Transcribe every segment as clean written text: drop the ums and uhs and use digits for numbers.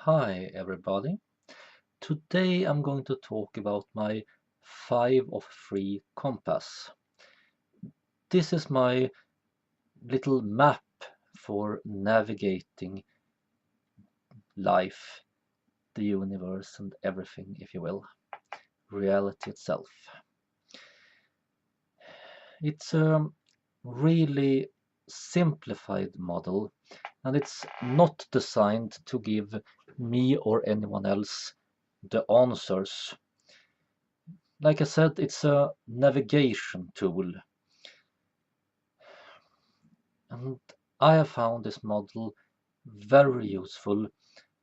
Hi everybody. Today I'm going to talk about my 5 of 3 compass. This is my little map for navigating life, the universe and everything, if you will. Reality itself. It's a really simplified model and it's not designed to give me or anyone else the answers. Like I said, it's a navigation tool. And I have found this model very useful,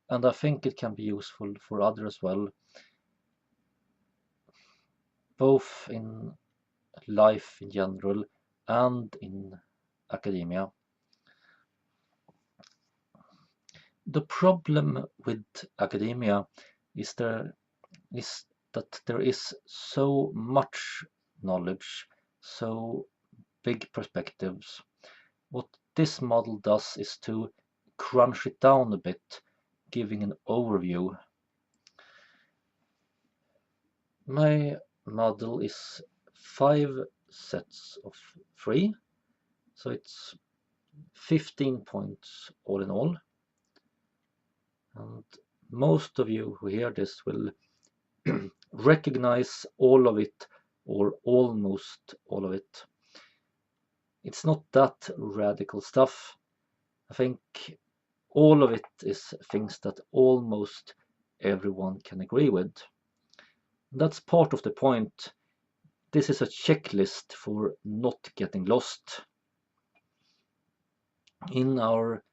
and I think it can be useful for others as well, both in life in general and in academia. The problem with academia is is that there is so much knowledge, so big perspectives. What this model does is to crunch it down a bit, giving an overview. My model is 5 sets of 3, so it's 15 points all in all. And most of you who hear this will recognize all of it or almost all of it. It's not that radical stuff. I think all of it is things that almost everyone can agree with. That's part of the point. This is a checklist for not getting lost in our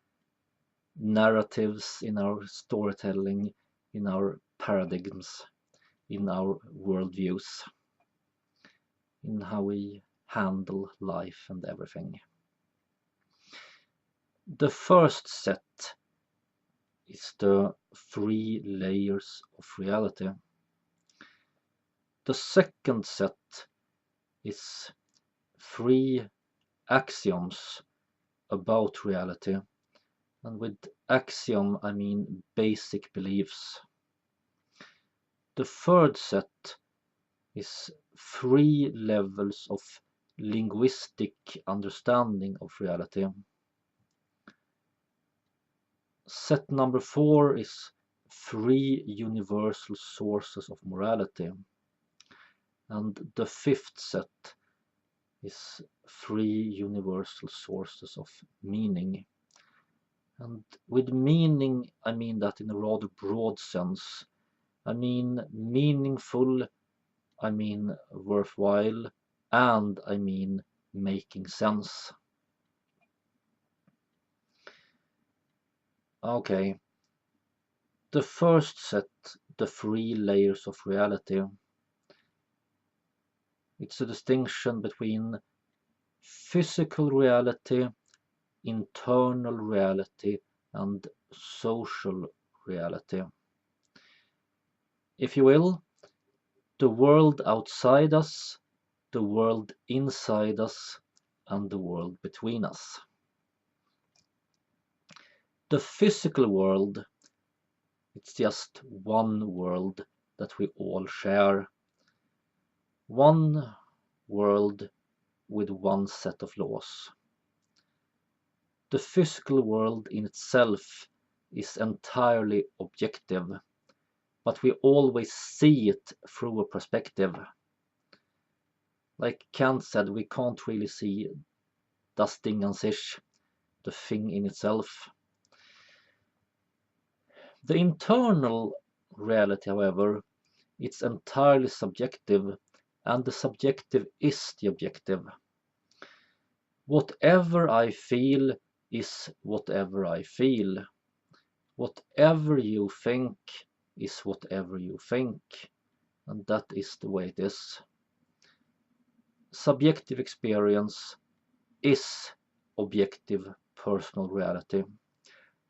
narratives, in our storytelling, in our paradigms, in our worldviews, in how we handle life and everything. The first set is the 3 layers of reality. The second set is 3 axioms about reality. And with axiom, I mean basic beliefs. The third set is 3 levels of linguistic understanding of reality. Set number 4 is 3 universal sources of morality. And the fifth set is 3 universal sources of meaning. And with meaning, I mean that in a rather broad sense. I mean meaningful, I mean worthwhile, and I mean making sense. Okay, the first set, the 3 layers of reality. It's a distinction between physical reality, internal reality, and social reality. If you will, the world outside us, the world inside us, and the world between us. The physical world, it's just one world that we all share. One world with one set of laws. The physical world in itself is entirely objective, but we always see it through a perspective. Like Kant said, we can't really see das Ding an sich, the thing in itself. The internal reality, however, it's entirely subjective, and the subjective is the objective. Whatever I feel is whatever I feel. Whatever you think is whatever you think, and that is the way it is. Subjective experience is objective personal reality.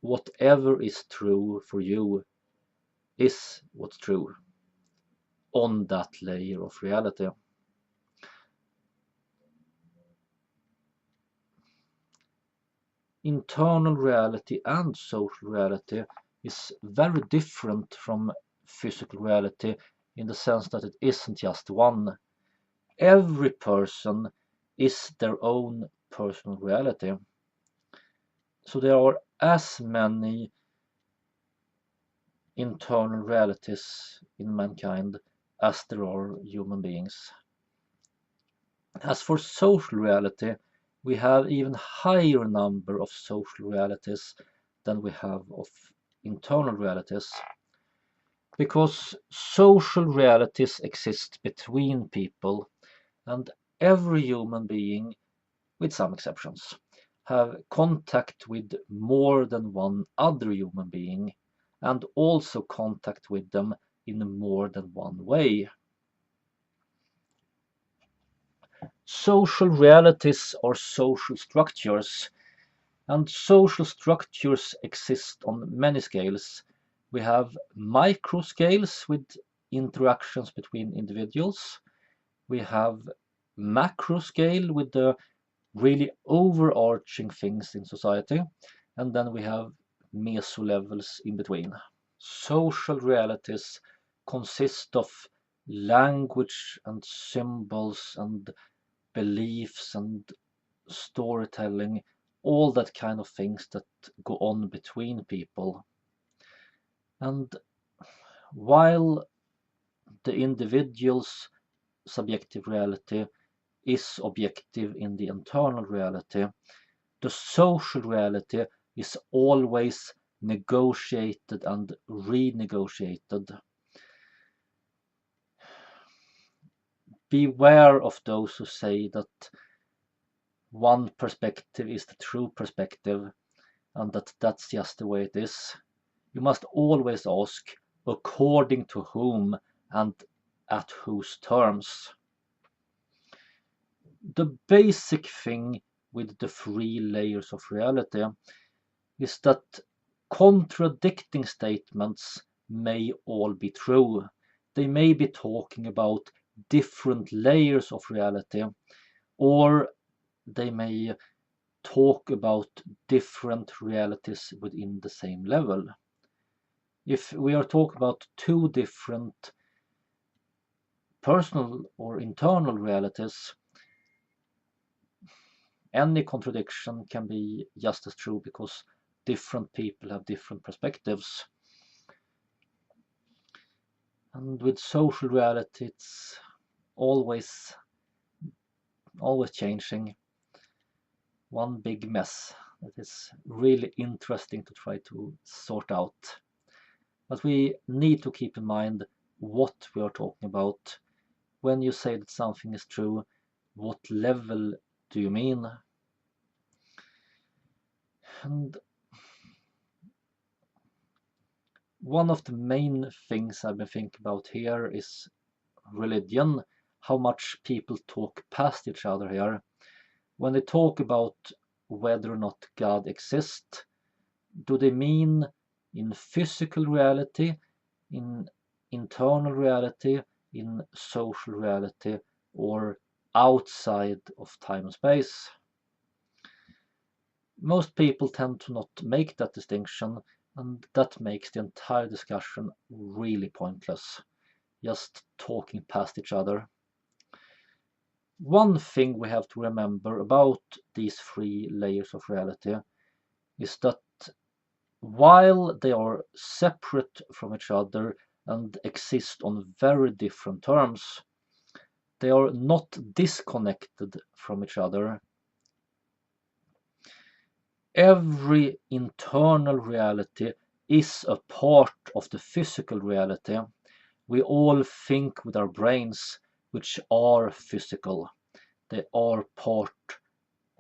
Whatever is true for you is what's true on that layer of reality. Internal reality and social reality is very different from physical reality in the sense that it isn't just one. Every person is their own personal reality. So there are as many internal realities in mankind as there are human beings. As for social reality, we have even higher number of social realities than we have of internal realities, because social realities exist between people, and every human being, with some exceptions, have contact with more than one other human being, and also contact with them in more than one way. Social realities are social structures, and social structures exist on many scales. We have micro scales with interactions between individuals. We have macro scale with the really overarching things in society. And then we have meso levels in between. Social realities consist of language and symbols and beliefs and storytelling, all that kind of things that go on between people. And while the individual's subjective reality is objective in the internal reality, the social reality is always negotiated and renegotiated. Beware of those who say that one perspective is the true perspective and that's just the way it is. You must always ask according to whom and at whose terms. The basic thing with the three layers of reality is that contradicting statements may all be true. They may be talking about different layers of reality, or they may talk about different realities within the same level. If we are talking about two different personal or internal realities, any contradiction can be just as true because different people have different perspectives. And with social reality, it's always changing. One big mess that is really interesting to try to sort out. But we need to keep in mind what we are talking about. When you say that something is true, what level do you mean? And one of the main things I've been thinking about here is religion, how much people talk past each other here. When they talk about whether or not God exists, do they mean in physical reality, in internal reality, in social reality, or outside of time and space? Most people tend to not make that distinction, and that makes the entire discussion really pointless, just talking past each other. One thing we have to remember about these three layers of reality is that while they are separate from each other and exist on very different terms, they are not disconnected from each other. Every internal reality is a part of the physical reality. We all think with our brains, which are physical. They are part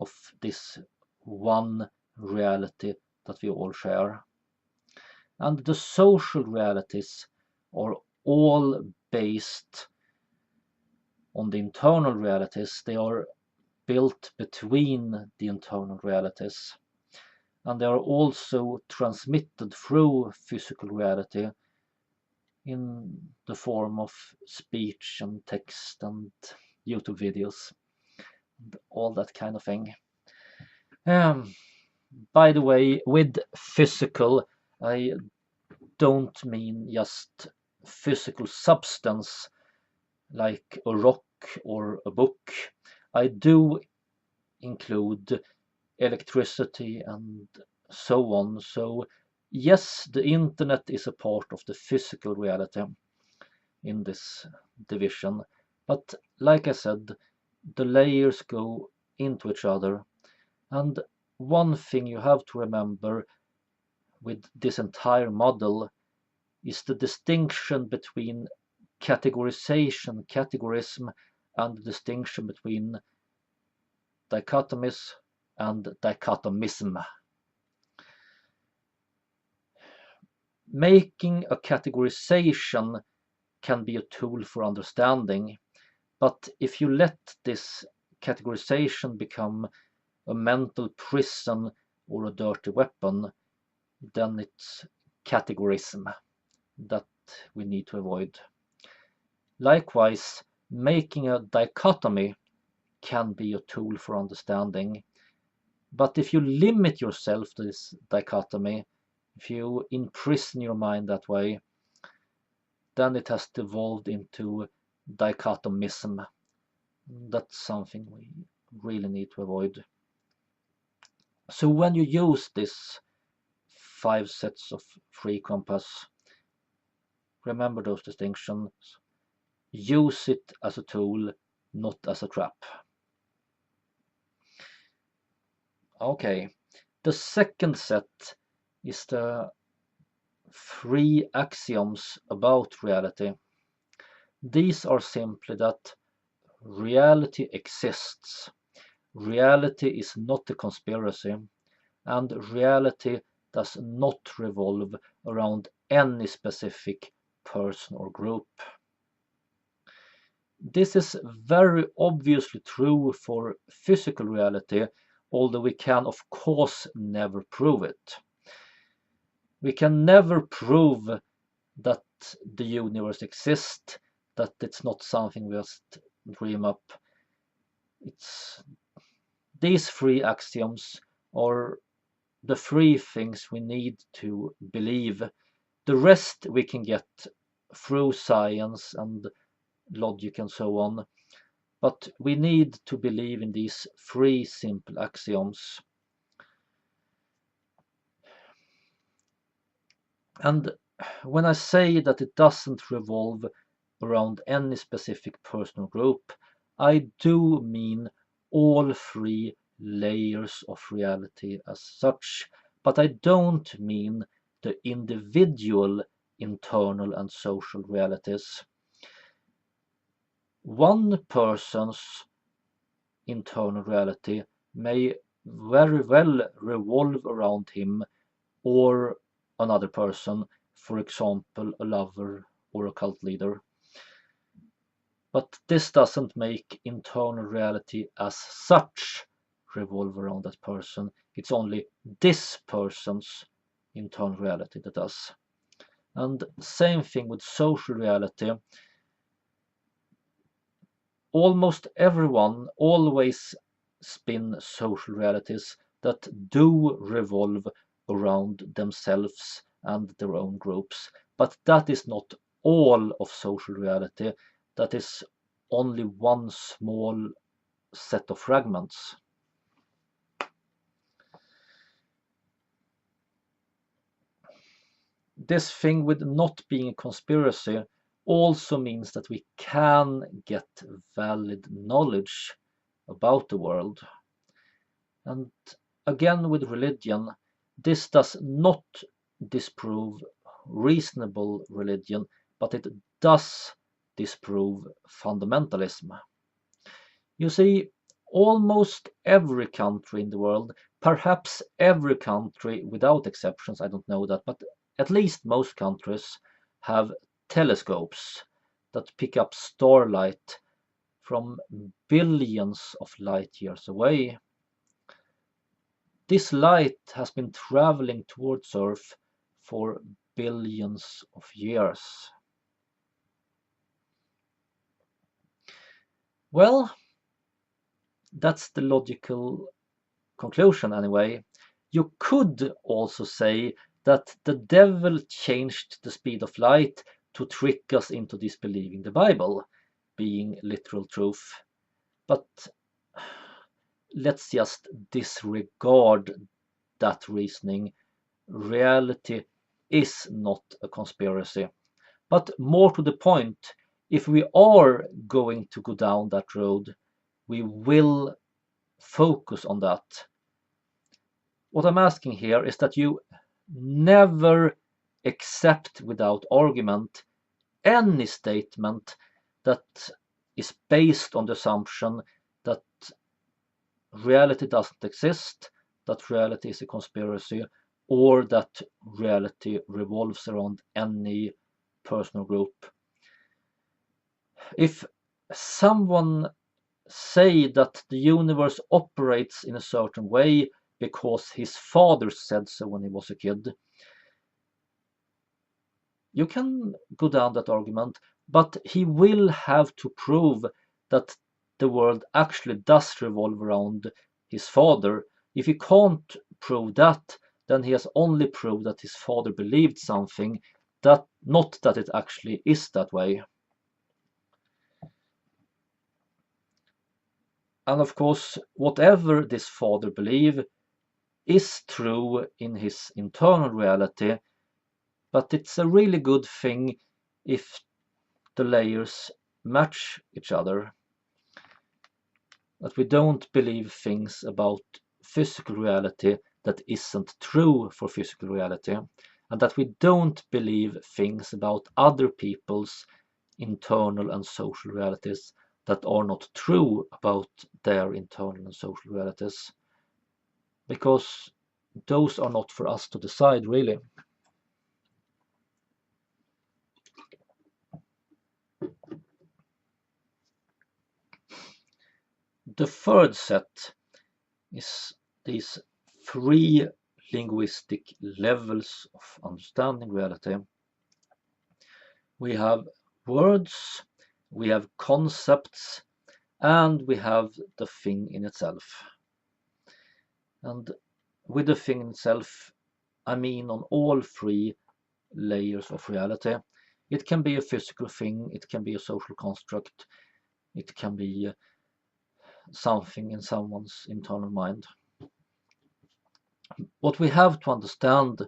of this one reality that we all share. And the social realities are all based on the internal realities. They are built between the internal realities. And they are also transmitted through physical reality in the form of speech and text and YouTube videos, and all that kind of thing. By the way, with physical, I don't mean just physical substance like a rock or a book. I do include electricity and so on. So yes, the internet is a part of the physical reality in this division, but like I said, the layers go into each other. And one thing you have to remember with this entire model is the distinction between categorization, categorism, and the distinction between dichotomies and dichotomism. Making a categorization can be a tool for understanding, but if you let this categorization become a mental prison or a dirty weapon, then it's categorism that we need to avoid. Likewise, making a dichotomy can be a tool for understanding, but if you limit yourself to this dichotomy, if you imprison your mind that way, then it has devolved into dichotomism. That's something we really need to avoid. So when you use this 5 sets of free compass, remember those distinctions. Use it as a tool, not as a trap. Okay, the second set is the 3 axioms about reality. These are simply that reality exists, reality is not a conspiracy, and reality does not revolve around any specific person or group. This is very obviously true for physical reality, although we can of course never prove it. We can never prove that the universe exists, that it's not something we just dream up. These 3 axioms are the 3 things we need to believe. The rest we can get through science and logic and so on, but we need to believe in these 3 simple axioms. And when I say that it doesn't revolve around any specific person or group, I do mean all 3 layers of reality as such, but I don't mean the individual internal and social realities. One person's internal reality may very well revolve around him or another person, for example a lover or a cult leader. But this doesn't make internal reality as such revolve around that person. It's only this person's internal reality that does. And same thing with social reality. Almost everyone always spin social realities that do revolve around themselves and their own groups, but that is not all of social reality. That is only one small set of fragments. This thing with not being a conspiracy also means that we can get valid knowledge about the world. And again with religion, this does not disprove reasonable religion, but it does disprove fundamentalism. You see, almost every country in the world, perhaps every country without exceptions, I don't know that, but at least most countries have telescopes that pick up starlight from billions of light years away. This light has been traveling towards Earth for billions of years. Well, that's the logical conclusion anyway. You could also say that the devil changed the speed of light to trick us into disbelieving the Bible being literal truth. But let's just disregard that reasoning. Reality is not a conspiracy. But more to the point, if we are going to go down that road, we will focus on that. What I'm asking here is that you never accept without argument any statement that is based on the assumption that reality doesn't exist, that reality is a conspiracy, or that reality revolves around any personal group. If someone say that the universe operates in a certain way because his father said so when he was a kid, you can go down that argument, but he will have to prove that the world actually does revolve around his father. If he can't prove that, then he has only proved that his father believed something, that not that it actually is that way. And of course, whatever this father believe is true in his internal reality, but it's a really good thing if the layers match each other. That we don't believe things about physical reality that isn't true for physical reality, and that we don't believe things about other people's internal and social realities that are not true about their internal and social realities, because those are not for us to decide, really. The third set is these three linguistic levels of understanding reality. We have words, we have concepts, and we have the thing in itself. And with the thing in itself, I mean on all three layers of reality. It can be a physical thing, it can be a social construct, it can be something in someone's internal mind. What we have to understand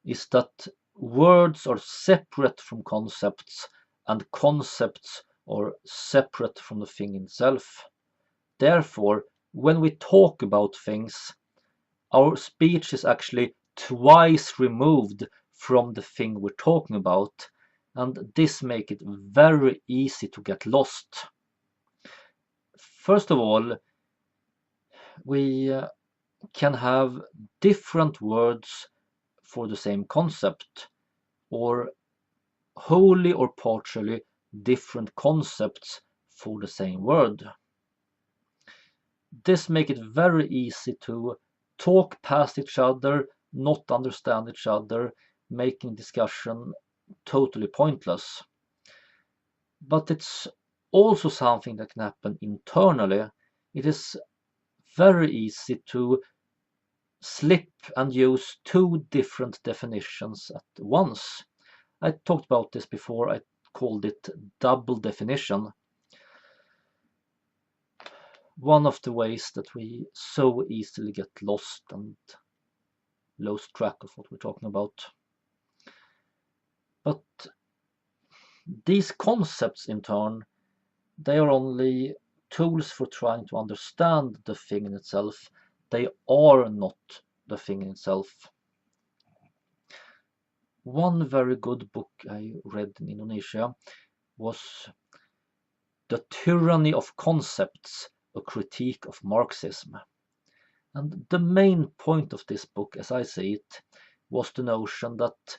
is that words are separate from concepts, and concepts are separate from the thing itself. Therefore, when we talk about things, our speech is actually twice removed from the thing we're talking about, and this makes it very easy to get lost. First of all, we can have different words for the same concept, or wholly or partially different concepts for the same word. This makes it very easy to talk past each other, not understand each other, making discussion totally pointless. But it's also something that can happen internally. It is very easy to slip and use two different definitions at once. I talked about this before, I called it double definition. One of the ways that we so easily get lost and lose track of what we're talking about. But these concepts in turn, they are only tools for trying to understand the thing in itself. They are not the thing in itself. One very good book I read in Indonesia was The Tyranny of Concepts, a critique of Marxism. And the main point of this book, as I see it, was the notion that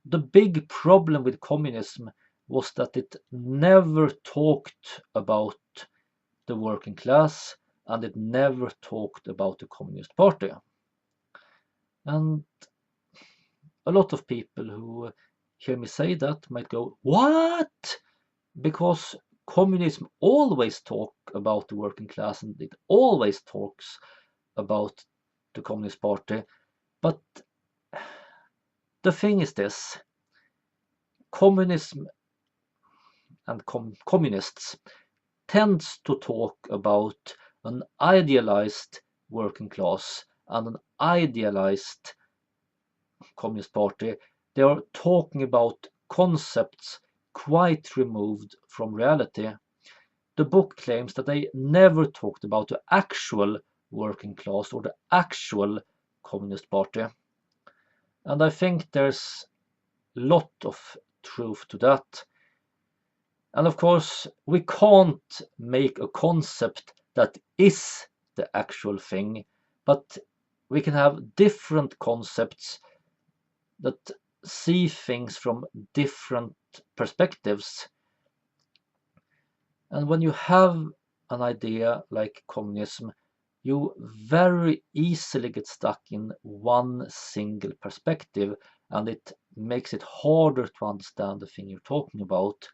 the big problem with communism was that it never talked about the working class, and it never talked about the Communist Party. And a lot of people who hear me say that might go, what? Because communism always talk about the working class, and it always talks about the Communist Party. But The thing is this: communism and communists tends to talk about an idealized working class and an idealized Communist Party. They are talking about concepts quite removed from reality. The book claims that they never talked about the actual working class or the actual Communist Party. And I think there's a lot of truth to that. And of course, we can't make a concept that is the actual thing, but we can have different concepts that see things from different perspectives. And when you have an idea like communism, you very easily get stuck in one single perspective, and it makes it harder to understand the thing you're talking about.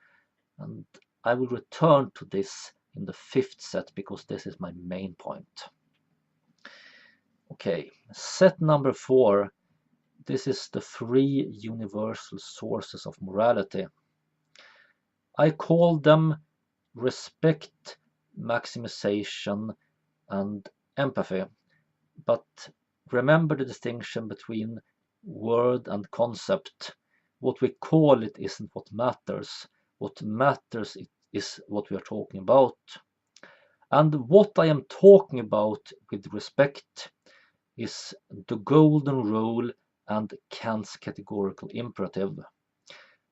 And I will return to this in the fifth set because this is my main point. Okay, set number 4. This is the 3 universal sources of morality. I call them respect, maximization, and empathy. But remember the distinction between word and concept. What we call it isn't what matters. What matters is what we are talking about. And what I am talking about with respect is the golden rule and Kant's categorical imperative.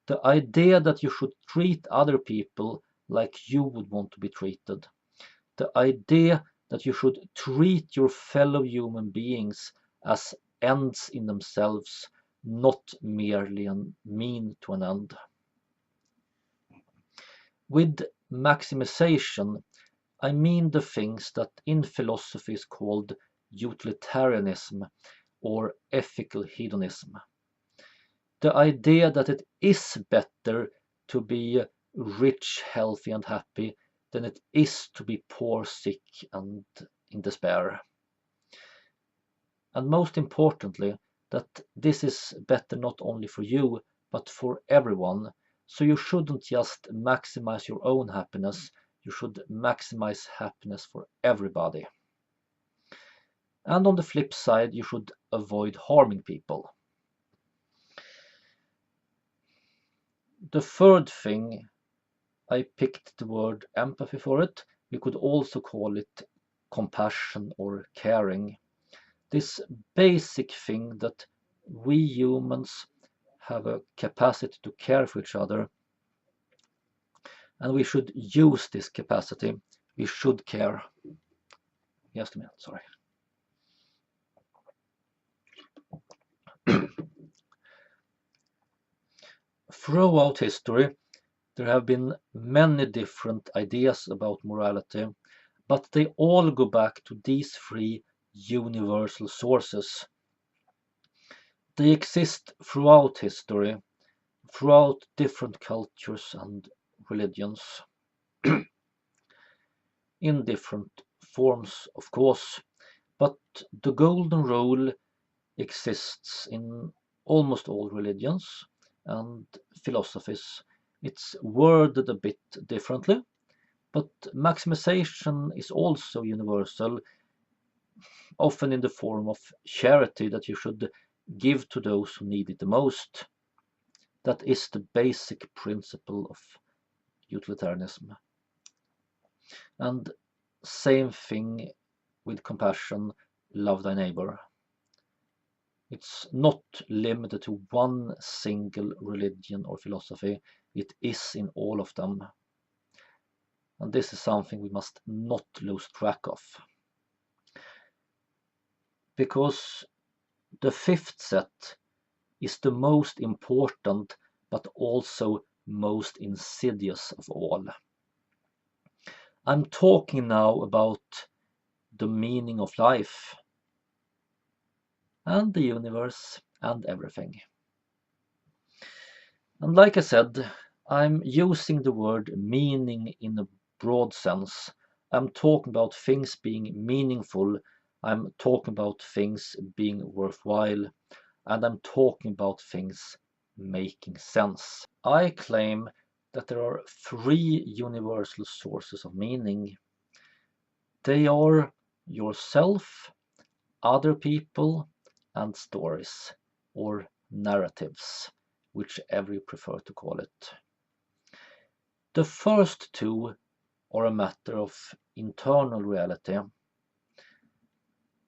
The idea that you should treat other people like you would want to be treated. The idea that you should treat your fellow human beings as ends in themselves, not merely a mean to an end. With maximization, I mean the things that in philosophy is called utilitarianism or ethical hedonism. The idea that it is better to be rich, healthy, and happy than it is to be poor, sick, and in despair. And most importantly, that this is better not only for you, but for everyone. So you shouldn't just maximize your own happiness, you should maximize happiness for everybody. And on the flip side, you should avoid harming people. The third thing, I picked the word empathy for it. We could also call it compassion or caring. This basic thing that we humans have a capacity to care for each other, and we should use this capacity. We should care. Just a minute, sorry. Throughout history, there have been many different ideas about morality, but they all go back to these 3 universal sources. They exist throughout history, throughout different cultures and religions, in different forms, of course, but the golden rule exists in almost all religions and philosophies. It's worded a bit differently, but maximization is also universal, often in the form of charity, that you should give to those who need it the most. That is the basic principle of utilitarianism. And same thing with compassion, love thy neighbor. It's not limited to one single religion or philosophy, it is in all of them. And this is something we must not lose track of. Because the fifth set is the most important but also most insidious of all. I'm talking now about the meaning of life and the universe and everything. And like I said, I'm using the word meaning in a broad sense. I'm talking about things being meaningful. I'm talking about things being worthwhile. and I'm talking about things making sense. I claim that there are three universal sources of meaning. They are yourself, other people, and stories, or narratives, whichever you prefer to call it. The first two are a matter of internal reality.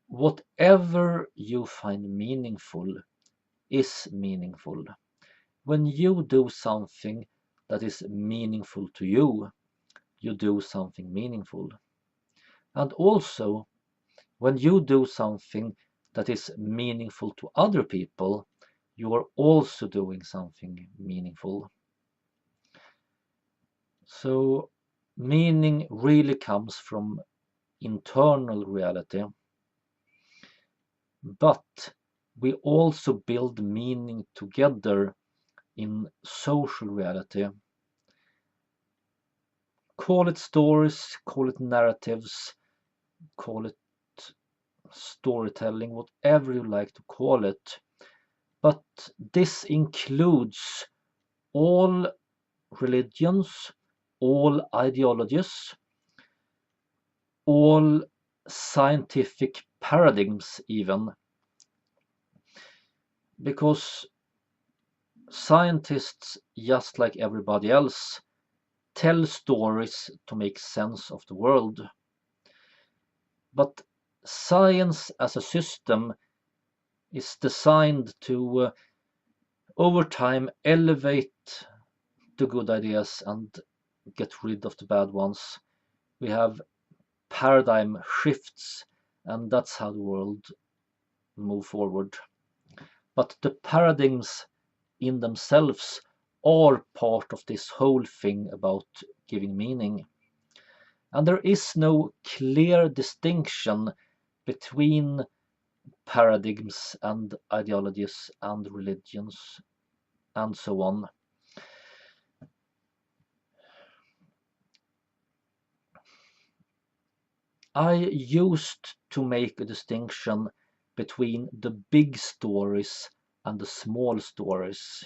Whatever you find meaningful is meaningful. When you do something that is meaningful to you, you do something meaningful. And also, when you do something that is meaningful to other people, you are also doing something meaningful. So, meaning really comes from internal reality. But we also build meaning together in social reality. Call it stories, call it narratives, call it storytelling, whatever you like to call it. But this includes all religions, all ideologies, all scientific paradigms even. Because scientists, just like everybody else, tell stories to make sense of the world. But science as a system is designed to, over time, elevate the good ideas and get rid of the bad ones. We have paradigm shifts, and that's how the world move forward. But the paradigms in themselves are part of this whole thing about giving meaning. And there is no clear distinction between paradigms and ideologies and religions and so on. I used to make a distinction between the big stories and the small stories.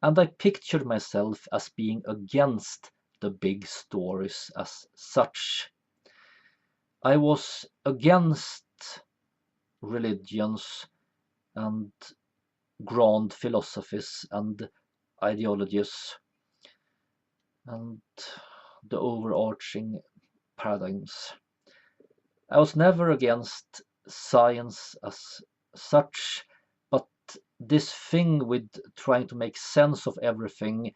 And I pictured myself as being against the big stories as such. I was against religions and grand philosophies and ideologies and the overarching paradigms. I was never against science as such, but this thing with trying to make sense of everything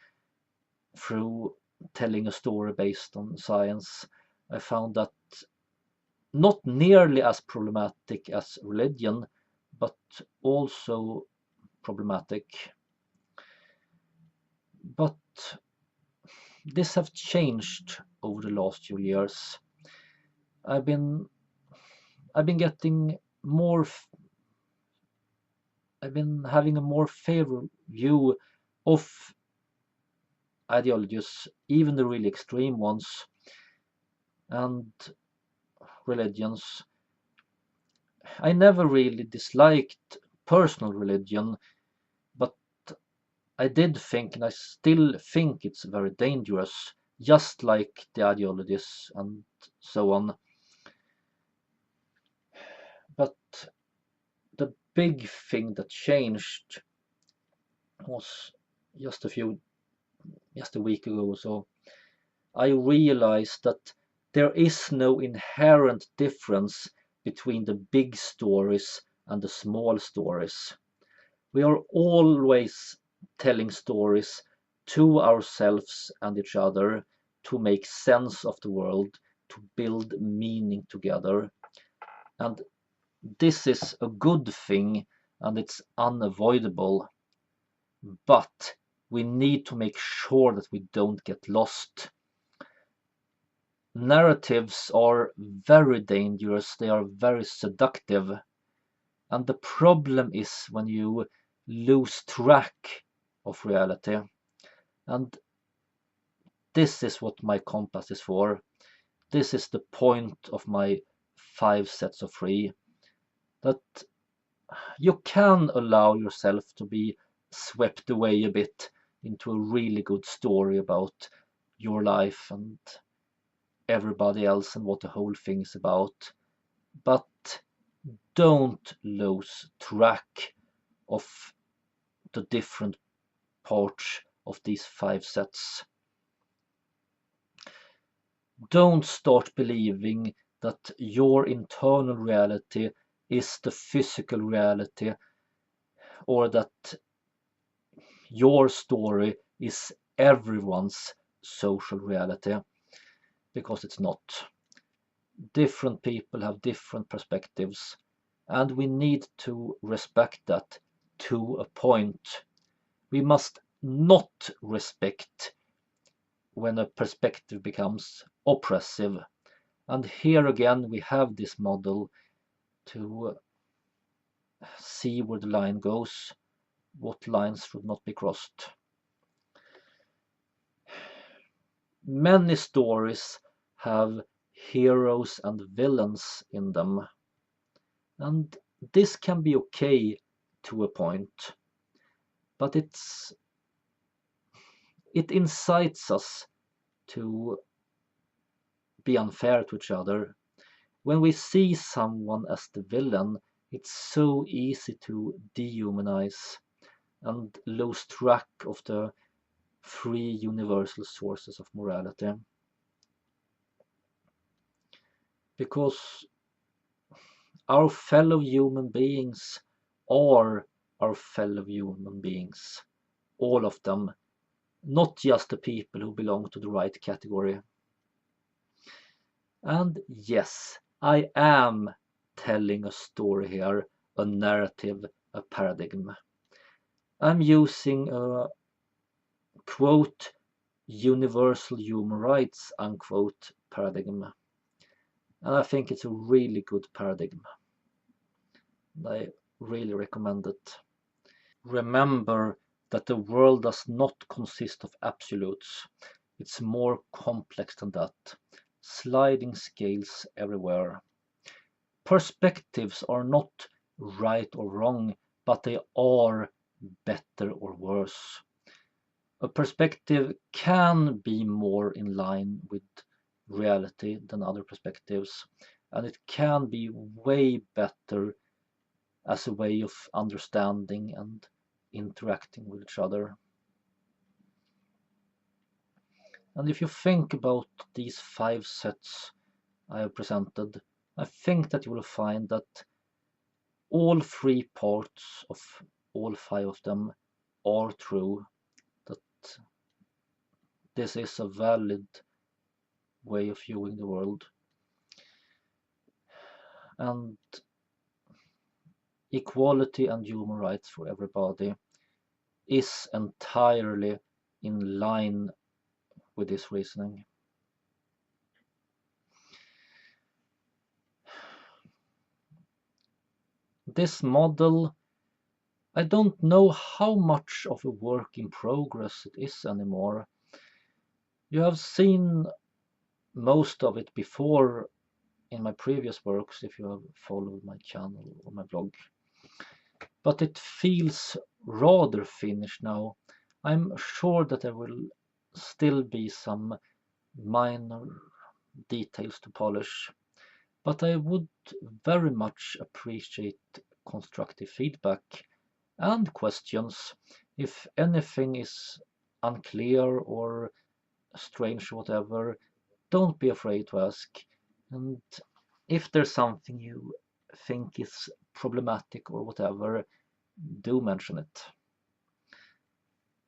through telling a story based on science, I found that not nearly as problematic as religion, but also problematic. But this have changed over the last few years. I've been I've been getting more I've been having a more favorable view of ideologies, even the really extreme ones, and religions. I never really disliked personal religion, but I did think, and I still think it's very dangerous, just like the ideologies and so on. But the big thing that changed was just a week ago or so. I realized that there is no inherent difference between the big stories and the small stories. We are always telling stories to ourselves and each other to make sense of the world, to build meaning together. And this is a good thing and it's unavoidable. But we need to make sure that we don't get lost. Narratives are very dangerous, they are very seductive. And the problem is when you lose track of reality. And this is what my compass is for. This is the point of my 5 sets of 3. That you can allow yourself to be swept away a bit into a really good story about your life and everybody else and what the whole thing is about. But don't lose track of the different parts of these 5 sets. Don't start believing that your internal reality is the physical reality, or that your story is everyone's social reality, because it's not. Different people have different perspectives, and we need to respect that to a point. We must not respect when a perspective becomes oppressive. And here again we have this model to see where the line goes, what lines should not be crossed. Many stories have heroes and villains in them, and this can be okay to a point, but it incites us to be unfair to each other. When we see someone as the villain, it's so easy to dehumanize and lose track of the 3 universal sources of morality. Because our fellow human beings are our fellow human beings, all of them, not just the people who belong to the right category. And yes, I am telling a story here, a narrative, a paradigm. I'm using a quote universal human rights unquote paradigm, and I think it's a really good paradigm. I really recommend it. Remember that the world does not consist of absolutes. It's more complex than that. Sliding scales everywhere. Perspectives are not right or wrong, but they are better or worse. A perspective can be more in line with reality than other perspectives, and it can be way better as a way of understanding and interacting with each other. And if you think about these 5 sets I have presented, I think that you will find that all 3 parts of all 5 of them are true, that this is a valid way of viewing the world. And equality and human rights for everybody is entirely in line with this reasoning. This model, I don't know how much of a work in progress it is anymore. You have seen most of it before in my previous works if you have followed my channel or my blog. But it feels rather finished now. I'm sure that there will still be some minor details to polish, but I would very much appreciate constructive feedback and questions. If anything is unclear or strange or whatever, don't be afraid to ask. And if there's something you think is problematic or whatever, do mention it.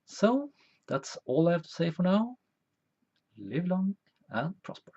So that's all I have to say for now. Live long and prosper.